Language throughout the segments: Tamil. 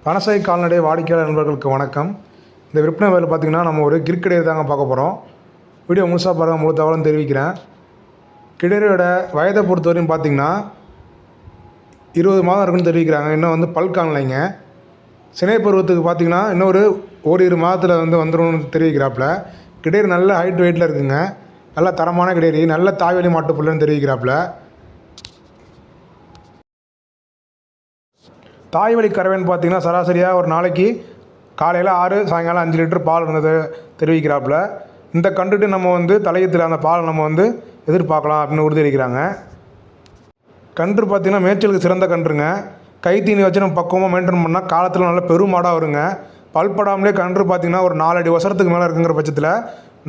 பனசாய் கால்நடை வாடிக்கையாளர் நண்பர்களுக்கு வணக்கம். இந்த விற்பனை வேலை பார்த்திங்கன்னா நம்ம ஒரு கிற்கிடையை தாங்க பார்க்க போகிறோம். வீடியோ முழுசாக பாருங்கள், முழு தகவலும் தெரிவிக்கிறேன். கிடரியோட வயதை பொறுத்தவரையும் பார்த்திங்கன்னா 20 மாதம் இருக்குன்னு தெரிவிக்கிறாங்க. இன்னும் பல் காணலைங்க. சினை பருவத்துக்கு பார்த்திங்கன்னா இன்னும் ஒரு ஓரிரு மாதத்தில் வந்துடும் தெரிவிக்கிறாப்புல. கிடேரி நல்ல ஹைட் வெயிட்டில் இருக்குங்க. நல்ல தரமான கிடேரி, நல்ல தாய்வழி மாட்டு புல்லுன்னு தெரிவிக்கிறாப்புல. தாய் வழி கறவைன்னு பார்த்திங்கன்னா சராசரியாக ஒரு நாளைக்கு காலையில் 6, சாயங்காலம் 5 லிட்டர் பால் இருந்தது தெரிவிக்கிறாப்புல. இந்த கன்றுட்டு நம்ம தலையத்தில் அந்த பால் நம்ம எதிர்பார்க்கலாம் அப்படின்னு உறுதியளிக்கிறாங்க. கன்று பார்த்திங்கன்னா மேய்ச்சலுக்கு சிறந்த கன்றுங்க. கைத்தீனி வச்சு நம்ம பக்குவமாக மெயின்டைன் பண்ணால் காலத்தில் நல்ல பெருமாடாக வருங்க. பல்படாமலே கன்று பார்த்திங்கன்னா ஒரு 4 அடி உசரத்துக்கு மேலே இருக்குங்கிற பட்சத்தில்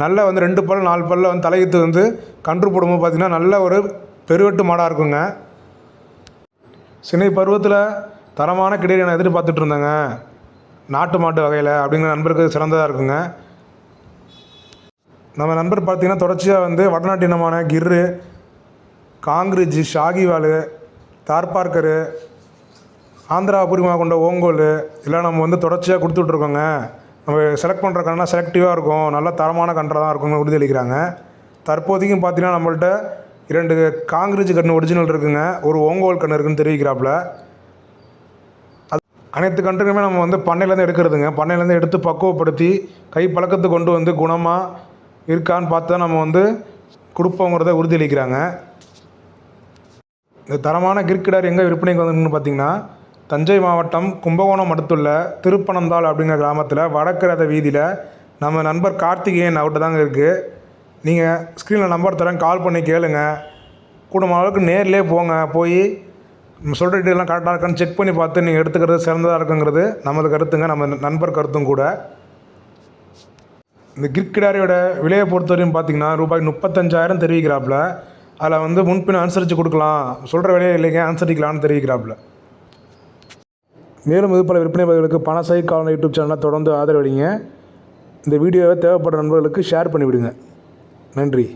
நல்ல 2 பல் 4 பல்ல தலையத்து கன்று போடும்போது பார்த்திங்கன்னா நல்ல ஒரு பெருவெட்டு மாடாக இருக்குங்க. சினை பருவத்தில் தரமான கிடேரி நான் எதிர்பார்த்துட்டு இருந்தேங்க, நாட்டு மாட்டு வகையில் அப்படிங்கிற நண்பருக்கு சிறந்ததாக இருக்குங்க. நம்ம நண்பர் பார்த்திங்கன்னா தொடர்ச்சியாக வடநாட்டு இனமான கிர்ரு, காங்கிரிஜ், ஷாகிவால், தார்பார்க்கரு, ஆந்திரா பூர்வமாக கொண்ட ஓங்கோல் இதெல்லாம் நம்ம தொடர்ச்சியாக கொடுத்துட்ருக்கோங்க. நம்ம செலக்ட் பண்ணுற கன்றா செலக்டிவாக இருக்கும், நல்ல தரமான கன்றாக தான் இருக்குங்க உறுதியளிக்கிறாங்க. தற்போதைக்கும் பார்த்திங்கன்னா நம்மள்ட்ட 2 காங்கிரிஜ் கன்று ஒரிஜினல் இருக்குங்க, ஒரு ஓங்கோல் கன்று இருக்குதுன்னு தெரிவிக்கிறாப்புல. அனைத்து கன்றுகளுமே நம்ம பண்ணையிலேருந்து எடுக்கிறதுங்க. பண்ணையிலேருந்து எடுத்து பக்குவப்படுத்தி கை பழக்கத்துக்கு கொண்டு குணமாக இருக்கான்னு பார்த்து தான் நம்ம கொடுப்போங்கிறத உறுதியளிக்கிறாங்க. இந்த தரமான கிர்கிடார் எங்கே விற்பனைக்கு வந்துன்னு பார்த்திங்கன்னா தஞ்சை மாவட்டம் கும்பகோணம் அடுத்துள்ள திருப்பனந்தாள் அப்படிங்கிற கிராமத்தில் வடக்கு ரத வீதியில் நம்ம நண்பர் கார்த்திகேயன் அவர்கிட்ட தாங்க இருக்குது. நீங்கள் ஸ்க்ரீனில் நம்பர் தரேன், கால் பண்ணி கேளுங்க. கூடுமான அளவுக்கு நேர்லேயே போங்க, போய் நம்ம சொல்கிற டீட்டெயிலாம் கரெக்டாக இருக்கான்னு செக் பண்ணி பார்த்து நீங்கள் எடுத்துக்கிறது சிறந்ததாக இருக்குங்கிறது நமது கருத்துங்க, நம்ம நண்பர் கருத்தும் கூட. இந்த கிர்கிடாரியோட விலையை பொறுத்தவரையும் பார்த்திங்கன்னா ரூபாய் 35,000 தெரிவிக்கிறாப்புல. அதில் முன்பின் அனுசரித்து கொடுக்கலாம், சொல்கிற விலையே இல்லைங்க, அனுசரிக்கலாம்னு தெரிவிக்கிறாப்புல. மேலும் இது பல விற்பனை பதிவுகளுக்கு பனசாய் கால்நடை யூடியூப் சேனலை தொடர்ந்து ஆதரவளிங்க. இந்த வீடியோவை தேவைப்படுற நண்பர்களுக்கு ஷேர் பண்ணிவிடுங்க. நன்றி.